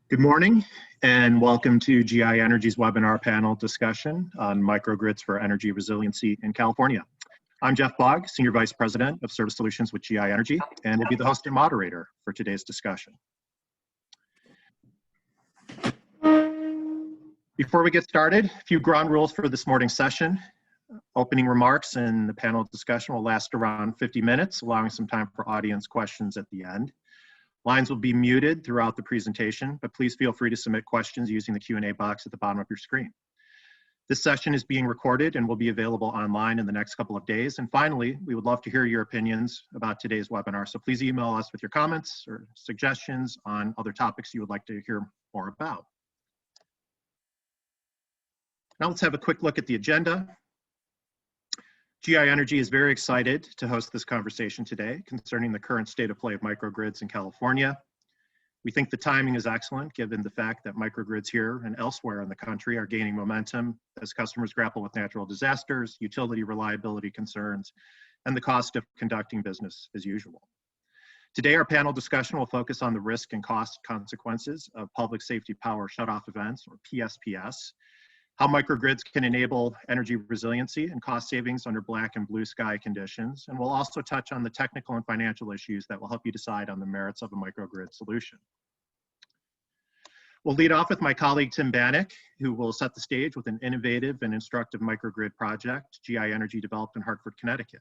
Good morning and welcome to GI Energy's webinar panel discussion on microgrids for energy resiliency in California. I'm Jeff Bogg, Senior Vice President of Service Solutions with GI Energy, and will be the host and moderator for today's discussion. Before we get started, a few ground rules for this morning's session. Opening remarks and the panel discussion will last around 50 minutes, allowing some time for audience questions at the end. Lines will be muted throughout the presentation, but please feel free to submit questions using the Q&A box at the bottom of your screen. This session is being recorded and will be available online in the next couple of days. And finally, we would love to hear your opinions about today's webinar. So please email us with your comments or suggestions on other topics you would like to hear more about. Now let's have a quick look at the agenda. GI Energy is very excited to host this conversation today concerning the current state of play of microgrids in California. We think the timing is excellent given the fact that microgrids here and elsewhere in the country are gaining momentum as customers grapple with natural disasters, utility reliability concerns, and the cost of conducting business as usual. Today, our panel discussion will focus on the risk and cost consequences of Public Safety Power Shutoff events, or PSPS, how microgrids can enable energy resiliency and cost savings under black and blue sky conditions, and we'll also touch on the technical and financial issues that will help you decide on the merits of a microgrid solution. We'll lead off with my colleague Tim Bannock, who will set the stage with an innovative and instructive microgrid project GI Energy developed in Hartford, Connecticut.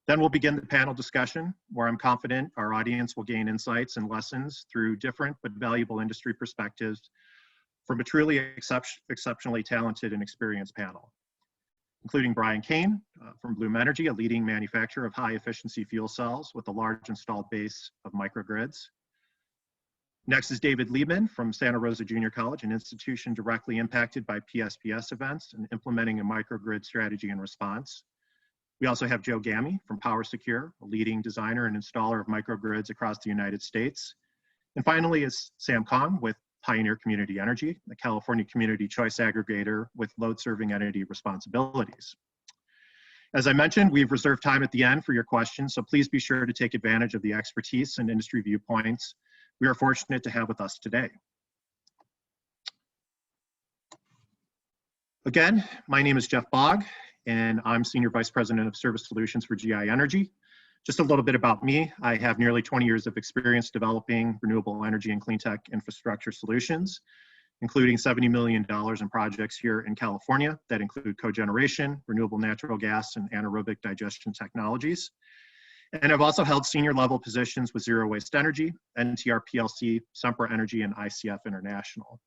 Then we'll begin the panel discussion, where I'm confident our audience will gain insights and lessons through different but valuable industry perspectives from a truly exceptionally talented and experienced panel, including Brian Kane from Bloom Energy, a leading manufacturer of high-efficiency fuel cells with a large installed base of microgrids. Next is David Liebman from Santa Rosa Junior College, an institution directly impacted by PSPS events and implementing a microgrid strategy and response. We also have Joe Gammey from PowerSecure, a leading designer and installer of microgrids across the United States. And finally is Sam Kong with Pioneer Community Energy, a California community choice aggregator with load-serving entity responsibilities. As I mentioned, we've reserved time at the end for your questions, so please be sure to take advantage of the expertise and industry viewpoints we are fortunate to have with us today. Again, my name is Jeff Bogg, and I'm Senior Vice President of Service Solutions for GI Energy. Just a little bit about me. I have nearly 20 years of experience developing renewable energy and clean tech infrastructure solutions, including $70 million in projects here in California that include cogeneration, renewable natural gas, and anaerobic digestion technologies. And I've also held senior level positions with Zero Waste Energy, NTR PLC, Sempra Energy, and ICF International.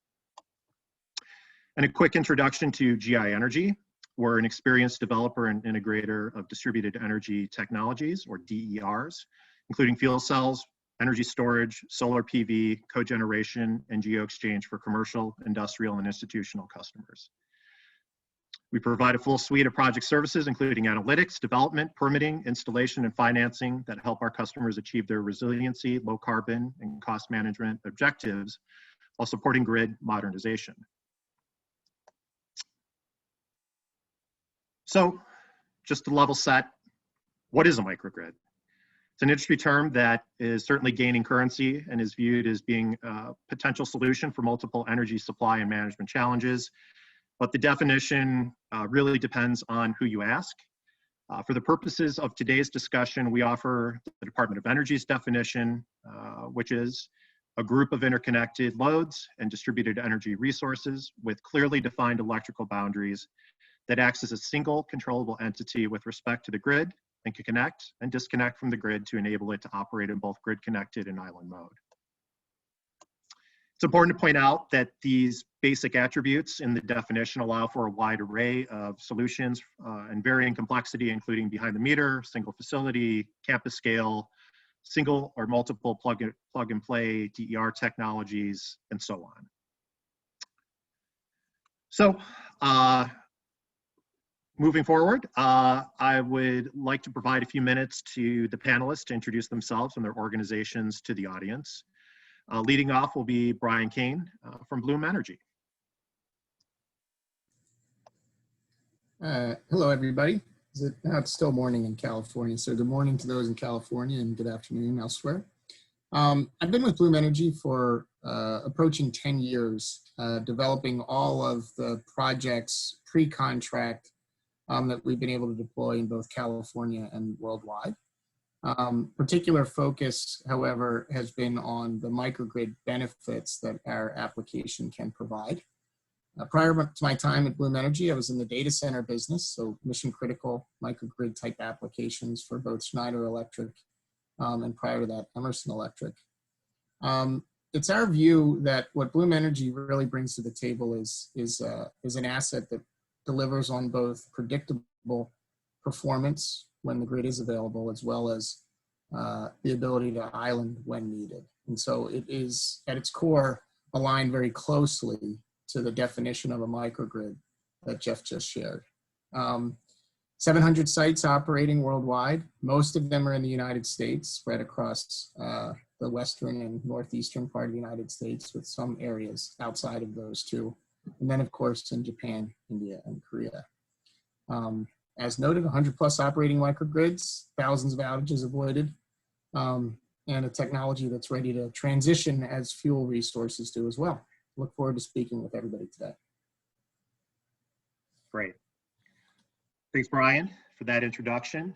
And a quick introduction to GI Energy. We're an experienced developer and integrator of distributed energy technologies, or DERs, including fuel cells, energy storage, solar PV, cogeneration, and geo-exchange for commercial, industrial, and institutional customers. We provide a full suite of project services, including analytics, development, permitting, installation, and financing that help our customers achieve their resiliency, low carbon, and cost management objectives while supporting grid modernization. So just to level set, what is a microgrid? It's an industry term that is certainly gaining currency and is viewed as being a potential solution for multiple energy supply and management challenges. But the definition really depends on who you ask. For the purposes of today's discussion, we offer the Department of Energy's definition, which is a group of interconnected loads and distributed energy resources with clearly defined electrical boundaries that acts as a single controllable entity with respect to the grid and can connect and disconnect from the grid to enable it to operate in both grid connected and island mode. It's important to point out that these basic attributes in the definition allow for a wide array of solutions and varying complexity, including behind the meter, single facility, campus scale, single or multiple plug and play DER technologies, and so on. So, moving forward, I would like to provide a few minutes to the panelists to introduce themselves and their organizations to the audience. Leading off will be Brian Kane from Bloom Energy. Hello, everybody. Now it's still morning in California, so good morning to those in California and good afternoon elsewhere. I've been with Bloom Energy for approaching 10 years, developing all of the projects pre-contract that we've been able to deploy in both California and worldwide. Particular focus, however, has been on the microgrid benefits that our application can provide. Prior to my time at Bloom Energy, I was in the data center business, so mission critical microgrid type applications for both Schneider Electric and prior to that, Emerson Electric. It's our view that what Bloom Energy really brings to the table is an asset that delivers on both predictable performance when the grid is available, as well as the ability to island when needed. And so it is, at its core, aligned very closely to the definition of a microgrid that Jeff just shared. 700 sites operating worldwide. Most of them are in the United States, spread across the western and northeastern part of the United States, with some areas outside of those two. And then, of course, in Japan, India, and Korea. As noted, 100 plus operating microgrids, thousands of outages avoided, and a technology that's ready to transition as fuel resources do as well. Look forward to speaking with everybody today. Great. Thanks, Brian, for that introduction.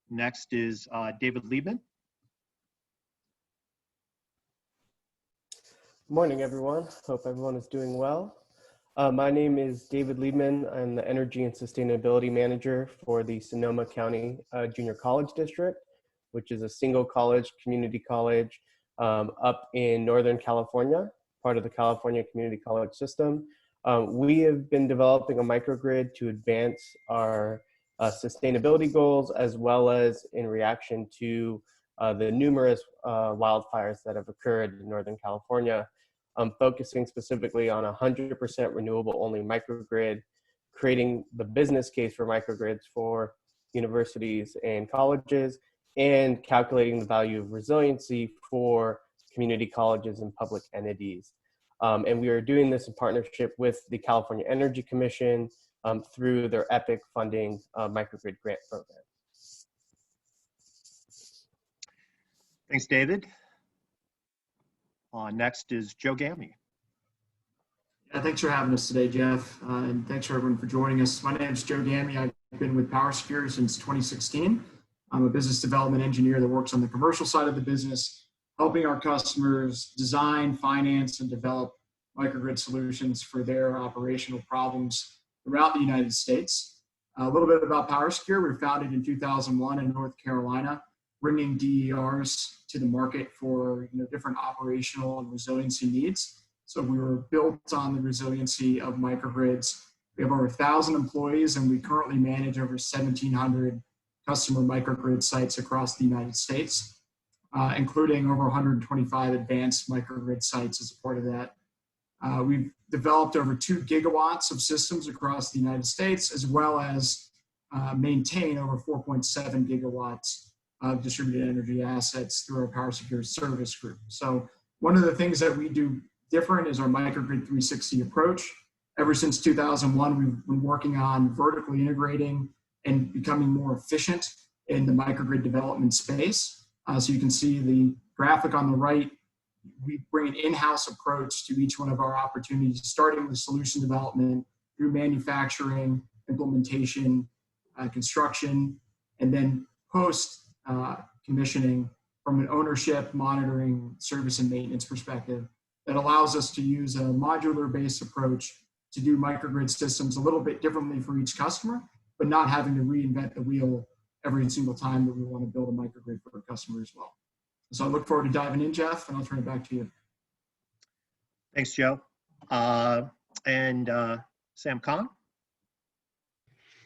Next is David Liebman. Good morning, everyone. Hope everyone is doing well. My name is David Liebman. I'm the Energy and Sustainability Manager for the Sonoma County Junior College District, which is a single college, community college up in Northern California, part of the California Community College system. We have been developing a microgrid to advance our sustainability goals, as well as in reaction to the numerous wildfires that have occurred in Northern California. Focusing specifically on 100% renewable only microgrid, creating the business case for microgrids for universities and colleges, and calculating the value of resiliency for community colleges and public entities. And we are doing this in partnership with the California Energy Commission through their EPIC funding microgrid grant program. Thanks, David. Next is Joe Gamme. Yeah, thanks for having us today, Jeff, and thanks for everyone for joining us. My name is Joe Gamme. I've been with PowerSecure since 2016. I'm a business development engineer that works on the commercial side of the business, helping our customers design, finance, and develop microgrid solutions for their operational problems throughout the United States. A little bit about PowerSecure. We were founded in 2001 in North Carolina, bringing DERs to the market for different operational and resiliency needs. So we were built on the resiliency of microgrids. We have over 1,000 employees, and we currently manage over 1,700 customer microgrid sites across the United States, including over 125 advanced microgrid sites as a part of that. We've developed over 2 gigawatts of systems across the United States, as well as maintain over 4.7 gigawatts of distributed energy assets through our PowerSecure service group. So one of the things that we do different is our microgrid 360 approach. Ever since 2001, we've been working on vertically integrating and becoming more efficient in the microgrid development space. So you can see the graphic on the right. We bring an in-house approach to each one of our opportunities, starting with solution development through manufacturing, implementation, construction, and then post commissioning from an ownership, monitoring, service, and maintenance perspective that allows us to use a modular-based approach to do microgrid systems a little bit differently for each customer, but not having to reinvent the wheel every single time that we want to build a microgrid for a customer as well. So I look forward to diving in, Jeff, and I'll turn it back to you. Thanks, Joe. And Sam Kong.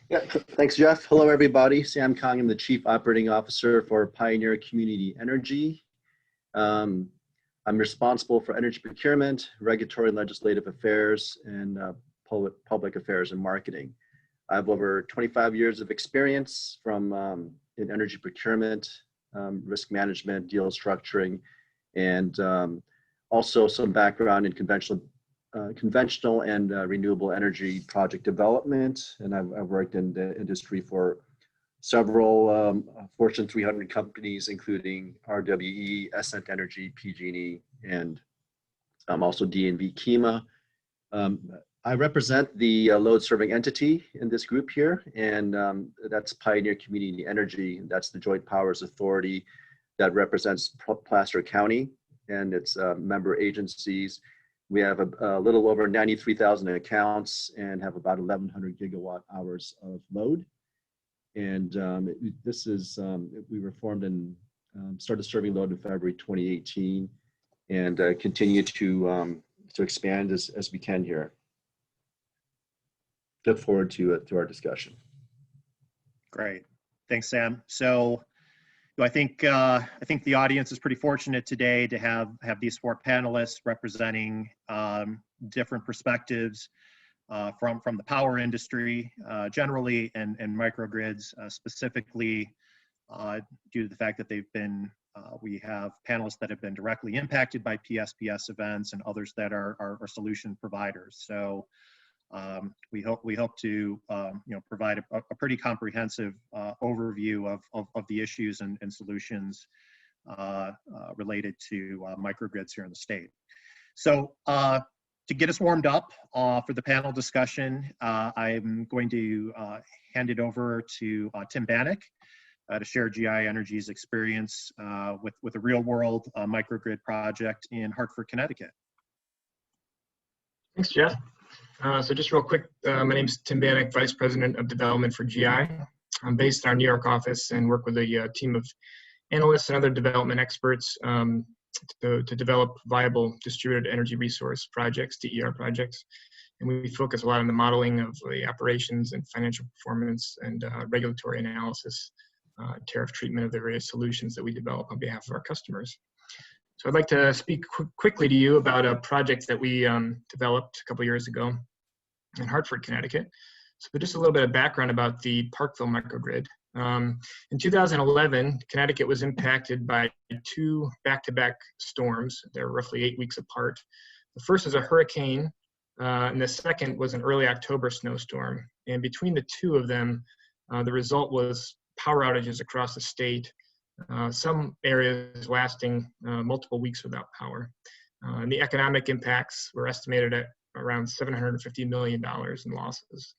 Yeah, thanks, Jeff. Hello, everybody. Sam Kong. I'm the Chief Operating Officer for Pioneer Community Energy. I'm responsible for energy procurement, regulatory and legislative affairs, and public affairs and marketing. I have over 25 years of experience from in energy procurement, risk management, deal structuring, and also some background in conventional and renewable energy project development. And I've worked in the industry for several Fortune 300 companies, including RWE, Essent Energy, PG&E, and also DNV KEMA. I represent the load serving entity in this group here, and that's Pioneer Community Energy. That's the Joint Powers Authority that represents Placer County and its member agencies. We have a little over 93,000 accounts and have about 1,100 gigawatt hours of load. And this is, we were formed and started serving load in February 2018 and continue to expand as we can here. Look forward to our discussion. Great, thanks, Sam. So I think the audience is pretty fortunate today to have these four panelists representing different perspectives from the power industry generally and microgrids specifically due to the fact that they've been we have panelists that have been directly impacted by PSPS events and others that are solution providers. So we hope to provide a pretty comprehensive overview of the issues and solutions related to microgrids here in the state. So to get us warmed up for the panel discussion, I'm going to hand it over to Tim Bannock to share GI Energy's experience with a real-world microgrid project in Hartford, Connecticut. Thanks, Jeff. So just real quick, my name is Tim Bannock, Vice President of Development for GI. I'm based in our New York office and work with a team of analysts and other development experts to develop viable distributed energy resource projects, DER projects. And we focus a lot on the modeling of the operations and financial performance and regulatory analysis, tariff treatment of the various solutions that we develop on behalf of our customers. So I'd like to speak quickly to you about a project that we developed a couple years ago in Hartford, Connecticut. So just a little bit of background about the Parkville microgrid. In 2011, Connecticut was impacted by two back-to-back storms. They were roughly 8 weeks apart. The first was a hurricane, and the second was an early October snowstorm. And between the two of them, the result was power outages across the state, some areas lasting multiple weeks without power. And the economic impacts were estimated at around $750 million in losses.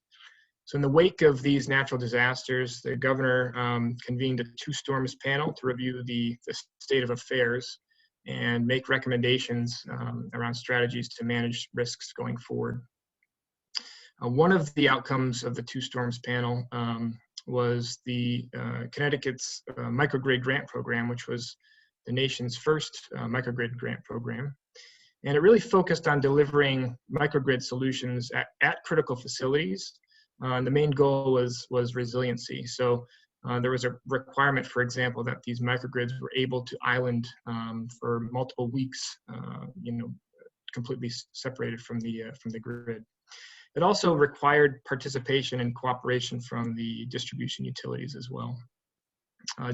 So in the wake of these natural disasters, the governor convened a two storms panel to review the state of affairs and make recommendations around strategies to manage risks going forward. One of the outcomes of the two storms panel was the Connecticut's microgrid grant program, which was the nation's first microgrid grant program. And it really focused on delivering microgrid solutions at critical facilities. The main goal was resiliency. So there was a requirement, for example, that these microgrids were able to island for multiple weeks, completely separated from the grid. It also required participation and cooperation from the distribution utilities as well.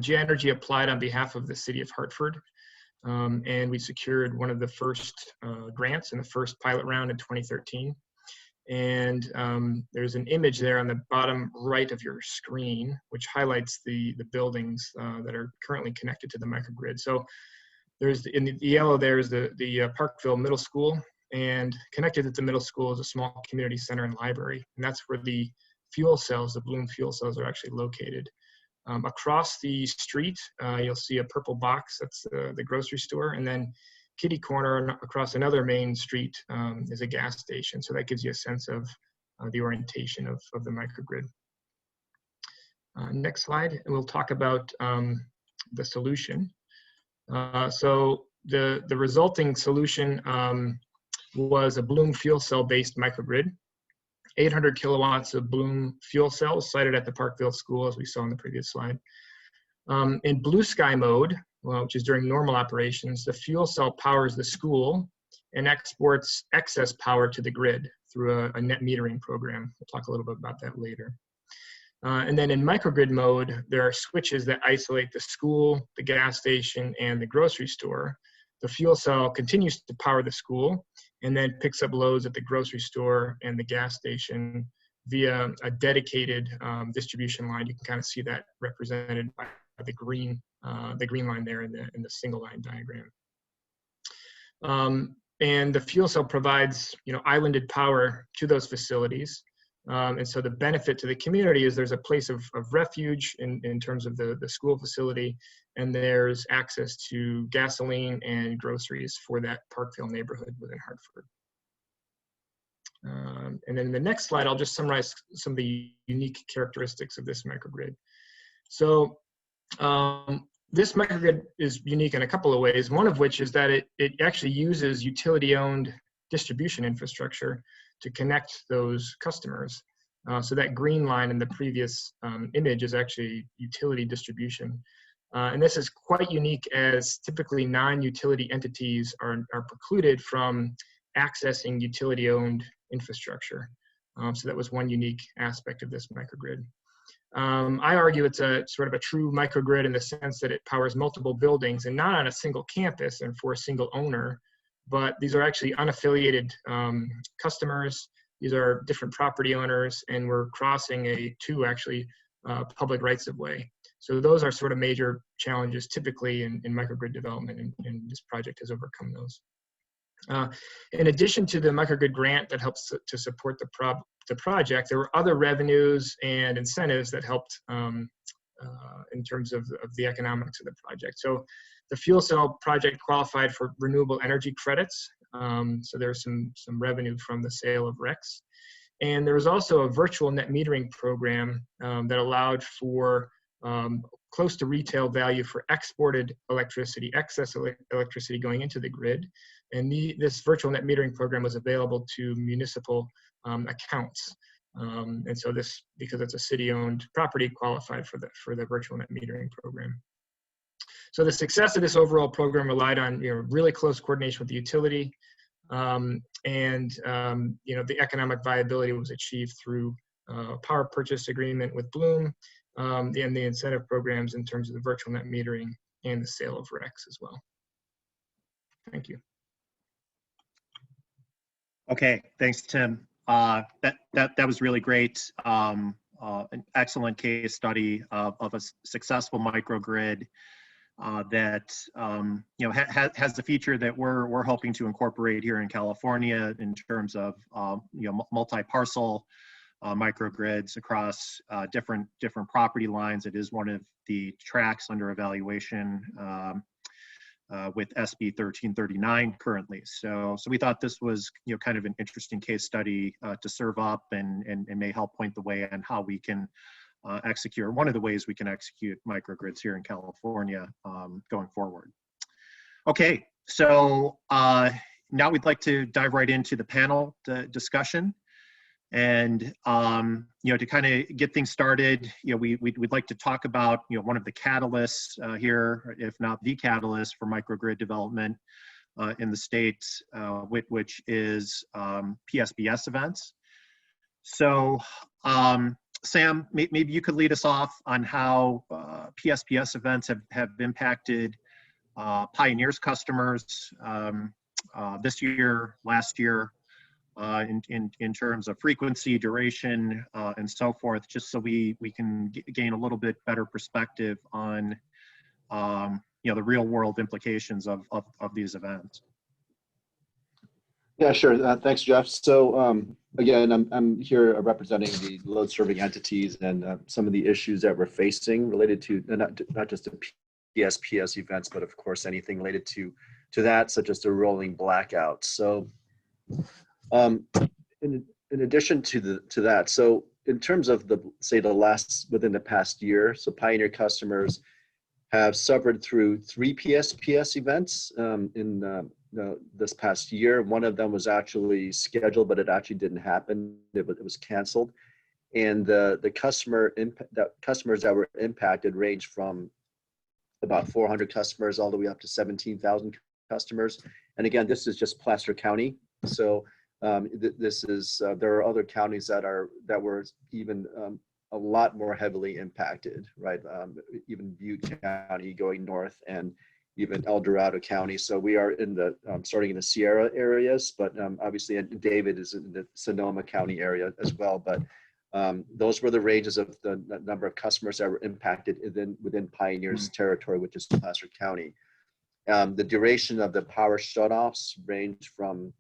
GI Energy applied on behalf of the city of Hartford, and we secured one of the first grants in the first pilot round in 2013. And there's an image there on the bottom right of your screen, which highlights the buildings that are currently connected to the microgrid. So there's in the yellow, there's the Parkville Middle School, and connected to the middle school is a small community center and library. And that's where the fuel cells, the Bloom fuel cells, are actually located. Across the street, you'll see a purple box, that's the grocery store. And then kitty corner across another main street is a gas station. So that gives you a sense of the orientation of the microgrid. Next slide, and we'll talk about the solution. So the resulting solution was a Bloom fuel cell based microgrid. 800 kilowatts of Bloom fuel cells sited at the Parkville School, as we saw in the previous slide. In blue sky mode, which is during normal operations, the fuel cell powers the school and exports excess power to the grid through a net metering program. We'll talk a little bit about that later. And then in microgrid mode, there are switches that isolate the school, the gas station, and the grocery store. The fuel cell continues to power the school and then picks up loads at the grocery store and the gas station via a dedicated distribution line. You can kind of see that represented by the green line there in the single line diagram. And the fuel cell provides, islanded power to those facilities. And so the benefit to the community is there's a place of refuge in terms of the school facility, and there's access to gasoline and groceries for that Parkville neighborhood within Hartford. And then in the next slide, I'll just summarize some of the unique characteristics of this microgrid. So this microgrid is unique in a couple of ways, one of which is that it actually uses utility-owned distribution infrastructure to connect those customers. So that green line in the previous image is actually utility distribution. And this is quite unique, as typically non-utility entities are precluded from accessing utility-owned infrastructure. So that was one unique aspect of this microgrid. I argue it's a sort of a true microgrid in the sense that it powers multiple buildings, and not on a single campus and for a single owner, but these are actually unaffiliated customers. These are different property owners, and we're crossing two public rights of way. So those are sort of major challenges typically in microgrid development, and this project has overcome those. In addition to the microgrid grant that helps to support the project, there were other revenues and incentives that helped in terms of the economics of the project. So the fuel cell project qualified for renewable energy credits. So there's some revenue from the sale of RECs. And there was also a virtual net metering program that allowed for close to retail value for exported electricity, excess electricity going into the grid. And this virtual net metering program was available to municipal accounts. And so this, because it's a city-owned property, qualified for the virtual net metering program. So the success of this overall program relied on really close coordination with the utility, and the economic viability was achieved through power purchase agreement with Bloom, and the incentive programs in terms of the virtual net metering and the sale of RECs as well. Thank you. Okay, thanks, Tim. That was really great. An excellent case study of a successful microgrid that has the feature that we're hoping to incorporate here in California in terms of multi-parcel microgrids across different property lines. It is one of the tracks under evaluation with SB 1339 currently. So we thought this was kind of an interesting case study to serve up and may help point the way on how we can execute, or one of the ways we can execute microgrids here in California going forward. Okay, so now we'd like to dive right into the panel discussion. And to kind of get things started, we'd like to talk about one of the catalysts here, if not the catalyst for microgrid development in the state, which is PSPS events. So Sam, maybe you could lead us off on how PSPS events have impacted Pioneer's customers this year, last year, in terms of frequency, duration, and so forth, just so we can gain a little bit better perspective on the real world implications of these events. Yeah, sure. Thanks, Jeff. So again, I'm here representing the load serving entities and some of the issues that we're facing related to not just the PSPS events, but of course anything related to that, such as the rolling blackouts. So in addition to that, so in terms of within the past year, so Pioneer customers have suffered through 3 PSPS events in this past year. One of them was actually scheduled, but it actually didn't happen. It was canceled, and the customers that were impacted range from about 400 customers all the way up to 17,000 customers. And again, this is just Placer County. So this is there are other counties that were even a lot more heavily impacted, right? Even Butte County going north, and even El Dorado County. So we are in the starting in the Sierra areas, but obviously David is in the Sonoma County area as well. But those were the ranges of the number of customers that were impacted within Pioneer's territory, which is Placer County. The duration of the power shutoffs range from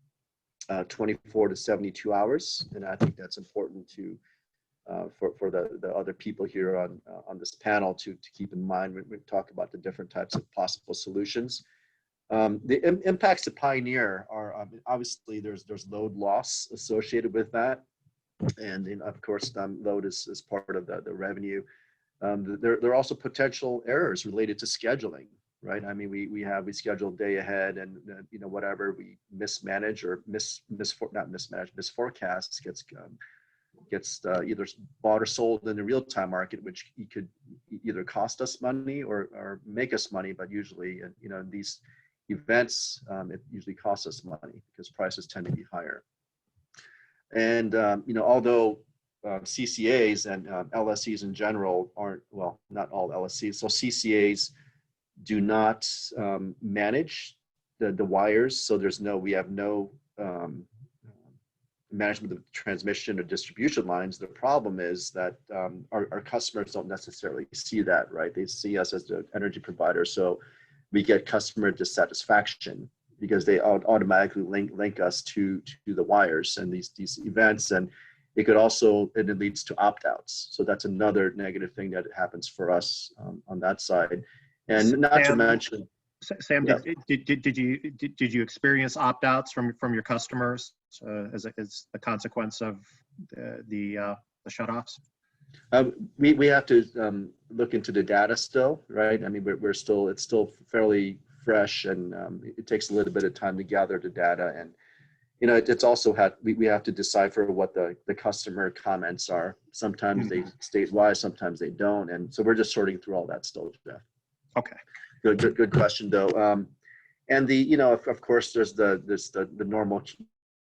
24 to 72 hours, and I think that's important to for the other people here on this panel to keep in mind when we talk about the different types of possible solutions. The impacts to Pioneer are obviously there's load loss associated with that, and of course load is part of the revenue. There are also potential errors related to scheduling, right? I mean, we schedule day ahead, and you know, whatever we mismanage or misforecast gets either bought or sold in the real-time market, which could either cost us money or make us money. But usually, you know, these events, it usually costs us money because prices tend to be higher. And you know, although CCAs and LSCs in general aren't, well, not all LSCs. So CCAs do not manage the wires. So we have no management of transmission or distribution lines. The problem is that our customers don't necessarily see that, right? They see us as the energy provider. So we get customer dissatisfaction because they automatically link us to the wires and these events. And it could also, and it leads to opt-outs. So that's another negative thing that happens for us on that side. And not to mention, Sam, yeah. did you experience opt-outs from your customers as the consequence of the shutoffs? We have to look into the data still, right? I mean, it's still fairly fresh, and it takes a little bit of time to gather the data. And you know, it's also we have to decipher what the customer comments are. Sometimes they state why, sometimes they don't, and so we're just sorting through all that still, Jeff. Okay. Good question though. And you know, of course, there's the normal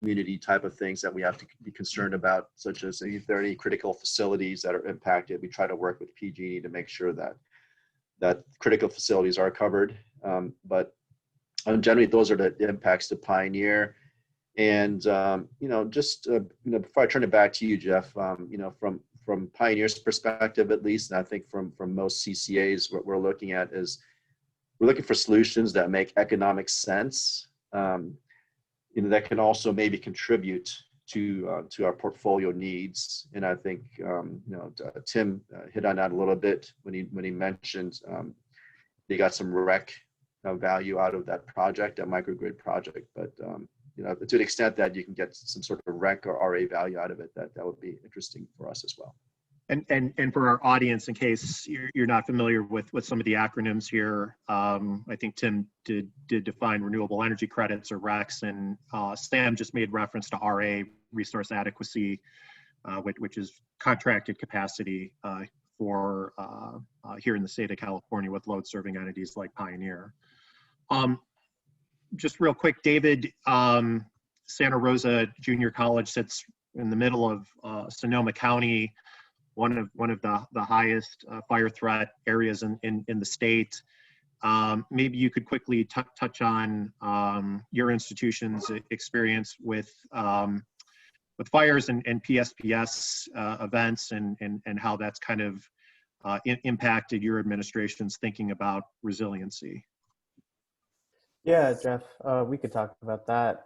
community type of things that we have to be concerned about, such as if there are any critical facilities that are impacted. We try to work with PG&E to make sure that critical facilities are covered. But generally, those are the impacts to Pioneer. And you know, just you know, before I turn it back to you, Jeff, you know, from Pioneer's perspective, at least, and I think from most CCAs, what we're looking at is we're looking for solutions that make economic sense, you know, that can also maybe contribute to our portfolio needs. And I think you know, Tim hit on that a little bit when he mentioned they got some rec value out of that project, that microgrid project. But you know, to the extent that you can get some sort of rec or RA value out of it, that would be interesting for us as well. And for our audience, in case you're not familiar with some of the acronyms here, I think Tim did define renewable energy credits or RECs, and Sam just made reference to RA, resource adequacy, which is contracted capacity for here in the state of California with load serving entities like Pioneer. Just real quick, David, Santa Rosa Junior College sits in the middle of Sonoma County, one of the highest fire threat areas in the state. Maybe you could quickly touch on your institution's experience with fires and PSPS events, and how that's kind of impacted your administration's thinking about resiliency. Yeah, Jeff, we could talk about that.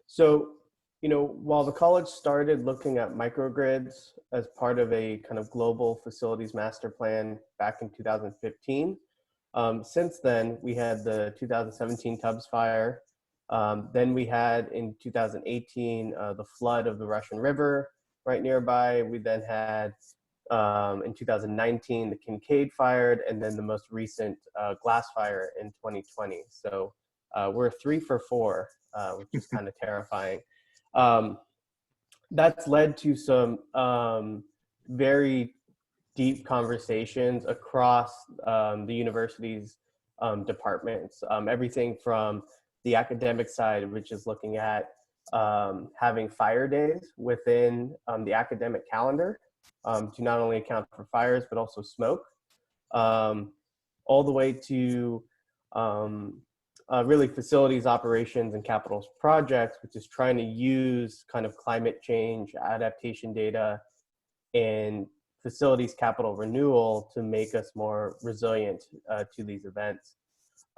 So, you know, while the college started looking at microgrids as part of a kind of global facilities master plan back in 2015, since then we had the 2017 Tubbs fire. Then we had in 2018 the flood of the Russian River right nearby. We then had in 2019 the Kincaid fire, and then the most recent glass fire in 2020. So we're 3 for 4, which is kind of terrifying. That's led to some very deep conversations across the university's departments. Everything from the academic side, which is looking at having fire days within the academic calendar to not only account for fires, but also smoke, all the way to really facilities operations and capital projects, which is trying to use kind of climate change adaptation data and facilities capital renewal to make us more resilient to these events.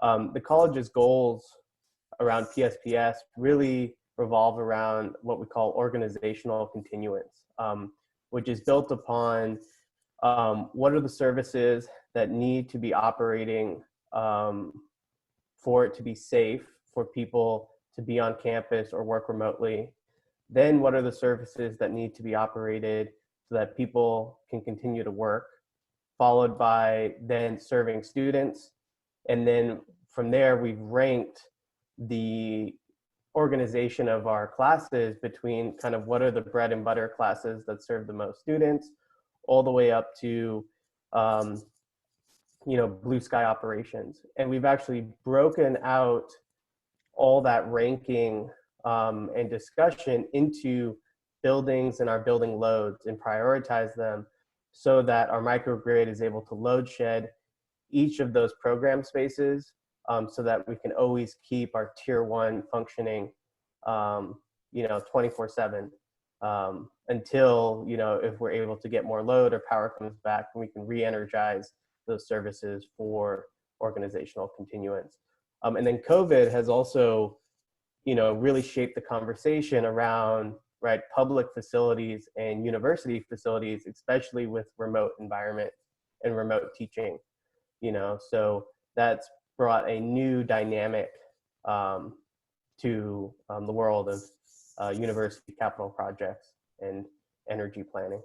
The college's goals around PSPS really revolve around what we call organizational continuance, which is built upon what are the services that need to be operating for it to be safe for people to be on campus or work remotely. Then what are the services that need to be operated so that people can continue to work, followed by then serving students. And then from there, we've ranked the organization of our classes between kind of what are the bread and butter classes that serve the most students, all the way up to blue sky operations. And we've actually broken out all that ranking and discussion into buildings and our building loads and prioritize them so that our microgrid is able to load shed each of those program spaces so that we can always keep our tier 1 functioning 24/7 until, if we're able to get more load or power comes back, we can re-energize those services for organizational continuance. And then COVID has also, really shaped the conversation around, right, public facilities and university facilities, especially with remote environment and remote teaching, so that's brought a new dynamic to the world of university capital projects and energy planning.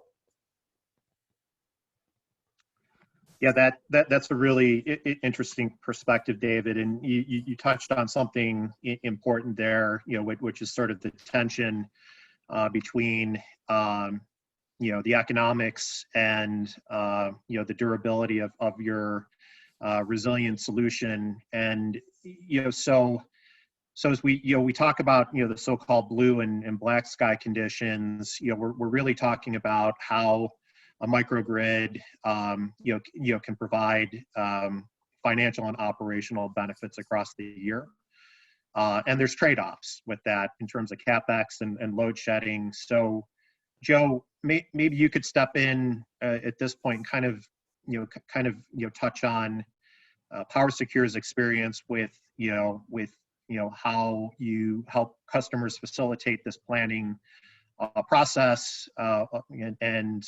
Yeah, that's a really interesting perspective, David. And you touched on something important there, which is sort of the tension between, the economics and, the durability of your resilient solution. And, so as we talk about, the so-called blue and black sky conditions, we're really talking about how a microgrid, can provide financial and operational benefits across the year. And there's trade-offs with that in terms of CapEx and load shedding. So, Joe, maybe you could step in at this point and kind of touch on PowerSecure's experience with how you help customers facilitate this planning process and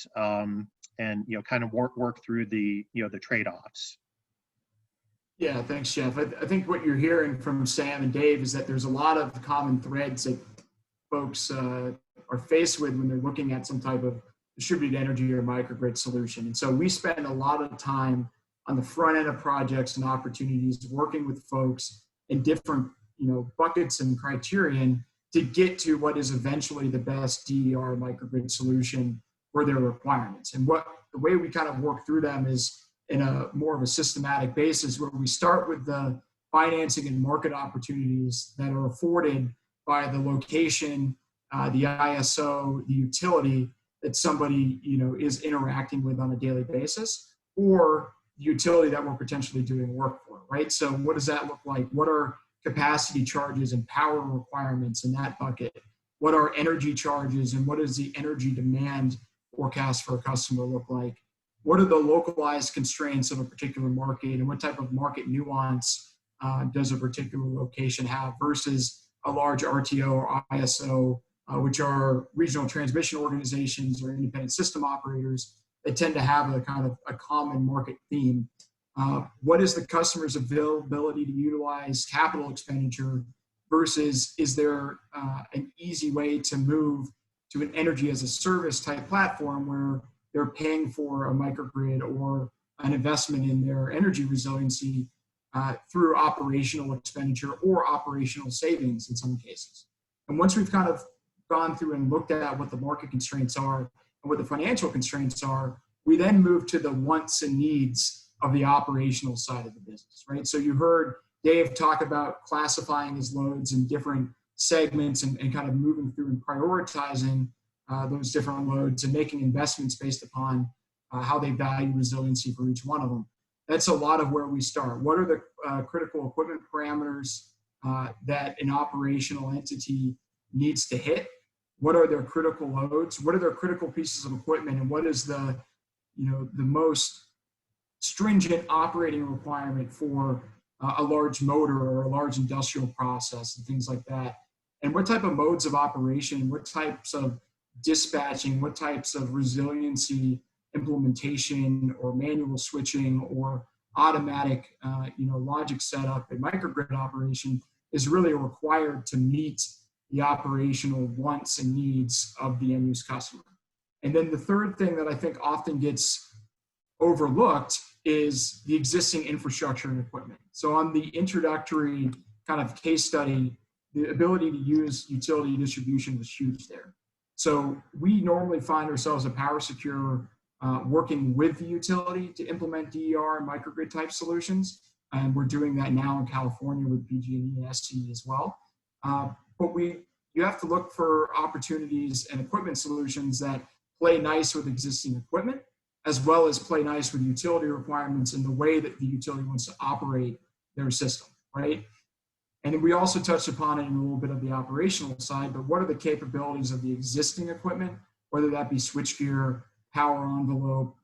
kind of work through the the trade-offs. Yeah, thanks, Jeff. I think what you're hearing from Sam and Dave is that there's a lot of common threads that folks are faced with when they're looking at some type of distributed energy or microgrid solution. And so we spend a lot of time on the front end of projects and opportunities working with folks in different buckets and criterion to get to what is eventually the best DER microgrid solution for their requirements. And the way we kind of work through them is in a more of a systematic basis, where we start with the financing and market opportunities that are afforded by the location, the ISO, the utility that somebody is interacting with on a daily basis, or the utility that we're potentially doing work for, right? So what does that look like? What are capacity charges and power requirements in that bucket? What are energy charges and what does the energy demand forecast for a customer look like? What are the localized constraints of a particular market and what type of market nuance does a particular location have versus a large RTO or ISO, which are regional transmission organizations or independent system operators that tend to have a kind of a common market theme. What is the customer's availability to utilize capital expenditure versus is there an easy way to move to an energy as a service type platform where they're paying for a microgrid or an investment in their energy resiliency through operational expenditure or operational savings in some cases. And once we've kind of gone through and looked at what the market constraints are and what the financial constraints are, we then move to the wants and needs of the operational side of the business, right? So you heard Dave talk about classifying his loads in different segments and kind of moving through and prioritizing those different loads and making investments based upon how they value resiliency for each one of them. That's a lot of where we start. What are the critical equipment parameters that an operational entity needs to hit? What are their critical loads? What are their critical pieces of equipment? And what is the most stringent operating requirement for a large motor or a large industrial process and things like that. And what type of modes of operation, what types of dispatching, what types of resiliency implementation or manual switching or automatic logic setup and microgrid operation is really required to meet the operational wants and needs of the end use customer. And then the third thing that I think often gets overlooked is the existing infrastructure and equipment. So on the introductory kind of case study, the ability to use utility distribution was huge there. So we normally find ourselves at PowerSecure working with the utility to implement DER and microgrid type solutions. And we're doing that now in California with PG&E and SCE as well. But you have to look for opportunities and equipment solutions that play nice with existing equipment, as well as play nice with utility requirements in the way that the utility wants to operate their system, right? And we also touched upon it in a little bit of the operational side, but what are the capabilities of the existing equipment, whether that be switchgear, power envelope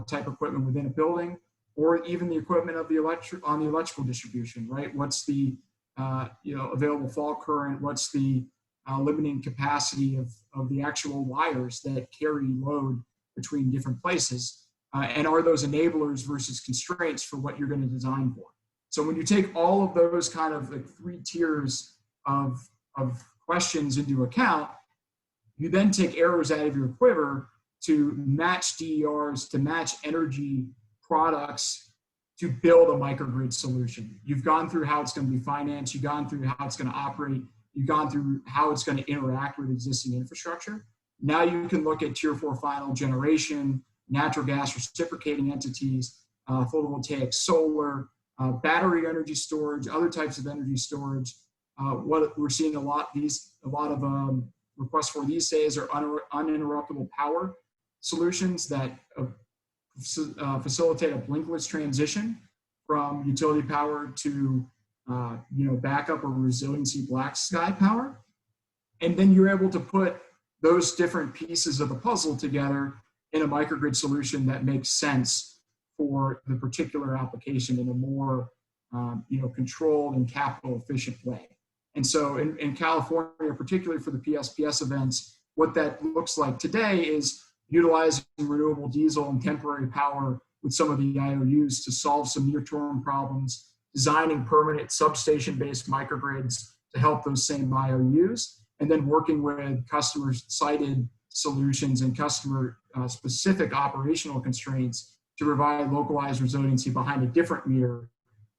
type equipment within a building, or even the equipment of the electrical distribution, right? What's the available fault current? What's the limiting capacity of the actual wires that carry load between different places? And are those enablers versus constraints for what you're going to design for? So when you take all of those kind of like 3 tiers of questions into account, you then take arrows out of your quiver to match DERs, to match energy products to build a microgrid solution. You've gone through how it's going to be financed, you've gone through how it's going to operate, you've gone through how it's going to interact with existing infrastructure. Now you can look at tier 4 final generation, natural gas reciprocating entities, photovoltaic solar, battery energy storage, other types of energy storage. What we're seeing a lot of requests for these days are uninterruptible power solutions that facilitate a blinkless transition from utility power to backup or resiliency black sky power. And then you're able to put those different pieces of the puzzle together in a microgrid solution that makes sense for the particular application in a more controlled and capital efficient way. And so in California, particularly for the PSPS events, what that looks like today is utilizing renewable diesel and temporary power with some of the IOUs to solve some near-term problems, designing permanent substation-based microgrids to help those same IOUs, and then working with customer-cited solutions and customer-specific operational constraints to provide localized resiliency behind a different meter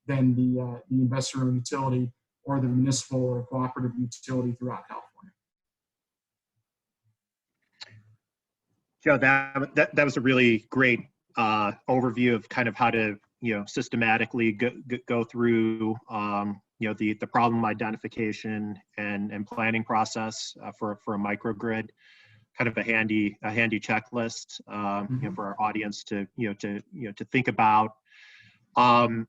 than the investor-owned utility or the municipal or cooperative utility throughout California. Joe, that was a really great overview of kind of how to systematically go through the problem identification and planning process for a microgrid. Kind of a handy checklist for our audience to think about. And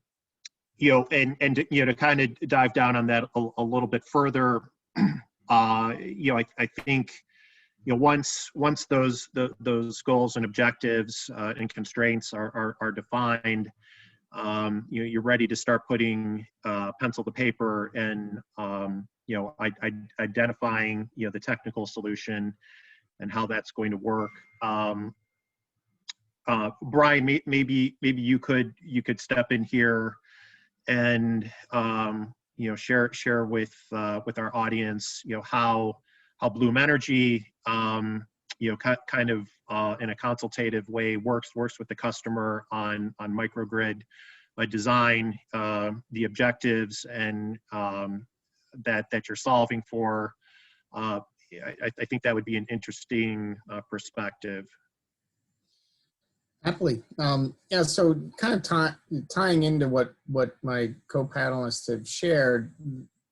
to kind of dive down on that a little bit further. I think once those goals and objectives and constraints are defined, you're ready to start putting pencil to paper and identifying the technical solution and how that's going to work. Brian, maybe you could step in here and share with our audience how Bloom Energy kind of in a consultative way works with the customer on microgrid design, the objectives and that you're solving for. I think that would be an interesting perspective. Happily. Yeah, so kind of tying into what my co-panelists have shared,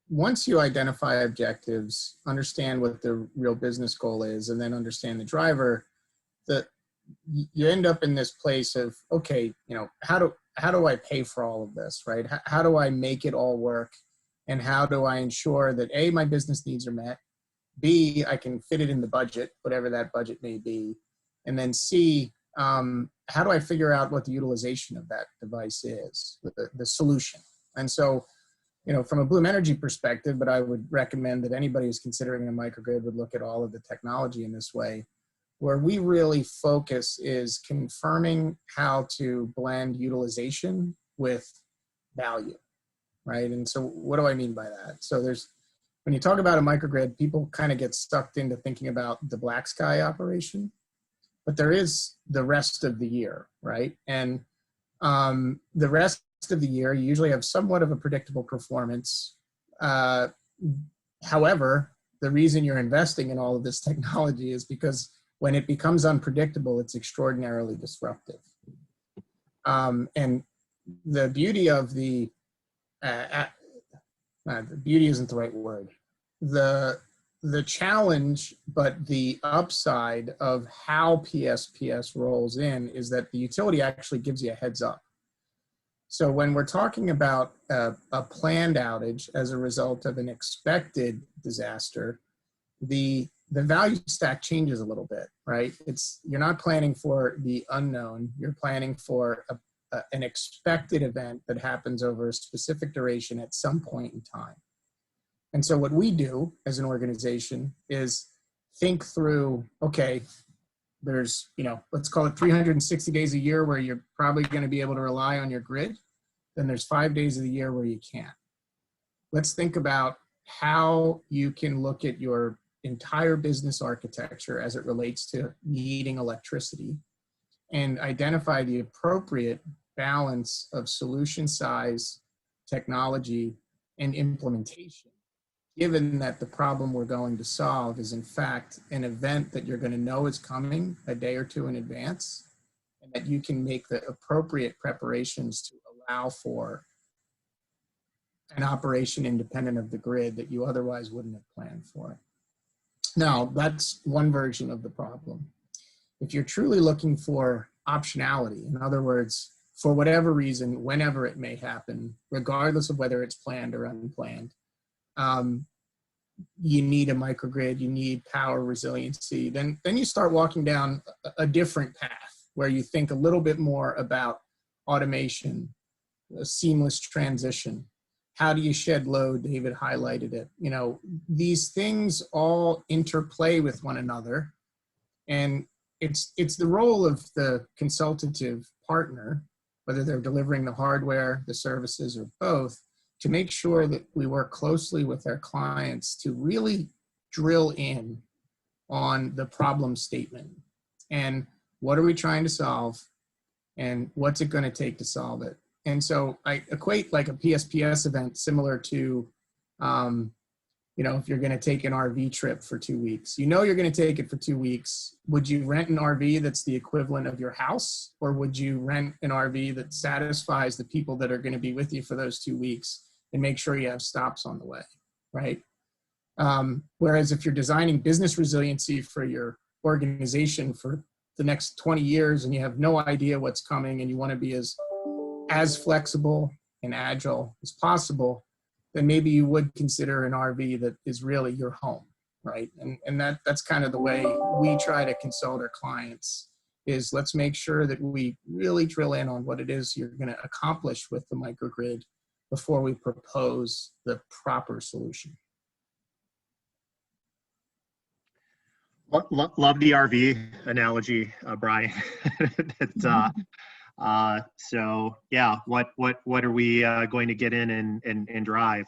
once you identify objectives, understand what the real business goal is, and then understand the driver, you end up in this place of, okay, how do I pay for all of this, right? How do I make it all work? And how do I ensure that A, my business needs are met, B, I can fit it in the budget, whatever that budget may be, and then C, how do I figure out what the utilization of that device is, the solution? And so, you know, from a Bloom Energy perspective, but I would recommend that anybody who's considering a microgrid would look at all of the technology in this way. Where we really focus is confirming how to blend utilization with value, right? And so what do I mean by that? So when you talk about a microgrid, people kind of get sucked into thinking about the black sky operation, but there is the rest of the year, right? And the rest of the year, you usually have somewhat of a predictable performance. However, the reason you're investing in all of this technology is because when it becomes unpredictable, it's extraordinarily disruptive. And the beauty of the beauty isn't the right word. The challenge, but the upside of how PSPS rolls in is that the utility actually gives you a heads up. So when we're talking about a planned outage as a result of an expected disaster, the value stack changes a little bit, right? You're not planning for the unknown, you're planning for an expected event that happens over a specific duration at some point in time. And so what we do as an organization is think through, okay, there's, you know, let's call it 360 days a year where you're probably going to be able to rely on your grid. Then there's 5 days of the year where you can't. Let's think about how you can look at your entire business architecture as it relates to needing electricity and identify the appropriate balance of solution size, technology, and implementation, given that the problem we're going to solve is in fact an event that you're going to know is coming a day or two in advance, and that you can make the appropriate preparations to allow for an operation independent of the grid that you otherwise wouldn't have planned for. Now, that's one version of the problem. If you're truly looking for optionality, in other words, for whatever reason, whenever it may happen, regardless of whether it's planned or unplanned, you need a microgrid, you need power resiliency, then you start walking down a different path where you think a little bit more about automation, a seamless transition. How do you shed load? David highlighted it. You know, these things all interplay with one another, and it's the role of the consultative partner, whether they're delivering the hardware, the services, or both, to make sure that we work closely with our clients to really drill in on the problem statement and what are we trying to solve and what's it going to take to solve it. And so I equate like a PSPS event similar to, you know, if you're going to take an RV trip for 2 weeks, you know you're going to take it for 2 weeks. Would you rent an RV that's the equivalent of your house, or would you rent an RV that satisfies the people that are going to be with you for those 2 weeks and make sure you have stops on the way, right? Whereas if you're designing business resiliency for your organization for the next 20 years and you have no idea what's coming and you want to be as flexible and agile as possible, then maybe you would consider an RV that is really your home, right? And that's kind of the way we try to consult our clients, is let's make sure that we really drill in on what it is you're going to accomplish with the microgrid before we propose the proper solution. Love the RV analogy, Brian. So yeah, what are we going to get in and drive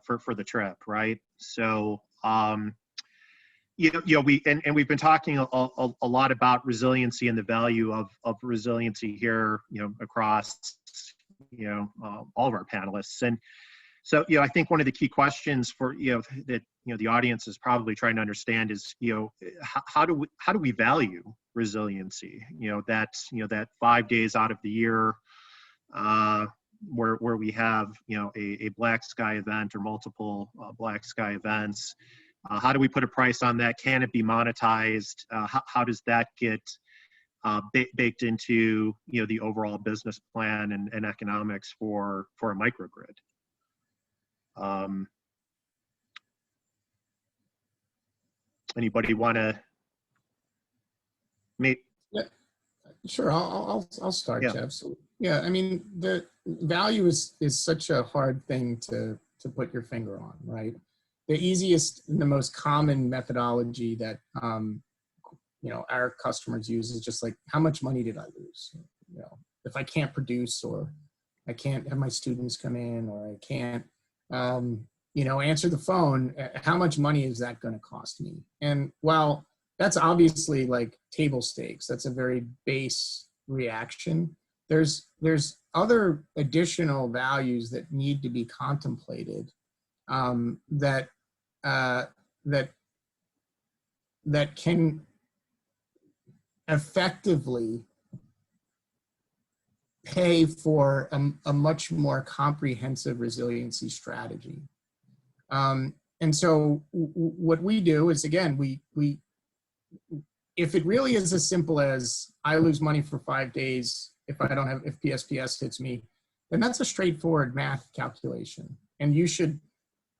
for the trip, right? So we've been talking a lot about resiliency and the value of resiliency here, across all of our panelists. And so I think one of the key questions for that the audience is probably trying to understand is how do we value resiliency? That 5 days out of the year where we have a black sky event or multiple black sky events. How do we put a price on that? Can it be monetized? How does that get baked into the overall business plan and economics for a microgrid? Anybody want to meet? Sure, I'll start, Yeah. Jeff. So, yeah, I mean, the value is such a hard thing to put your finger on, right? The easiest and the most common methodology that our customers use is just like, how much money did I lose? If I can't produce, or I can't have my students come in, or I can't answer the phone, how much money is that going to cost me? And while that's obviously like table stakes, that's a very base reaction, there's other additional values that need to be contemplated, that can effectively pay for a much more comprehensive resiliency strategy. And so what we do is, again, we if it really is as simple as I lose money for 5 days if PSPS hits me, then that's a straightforward math calculation. And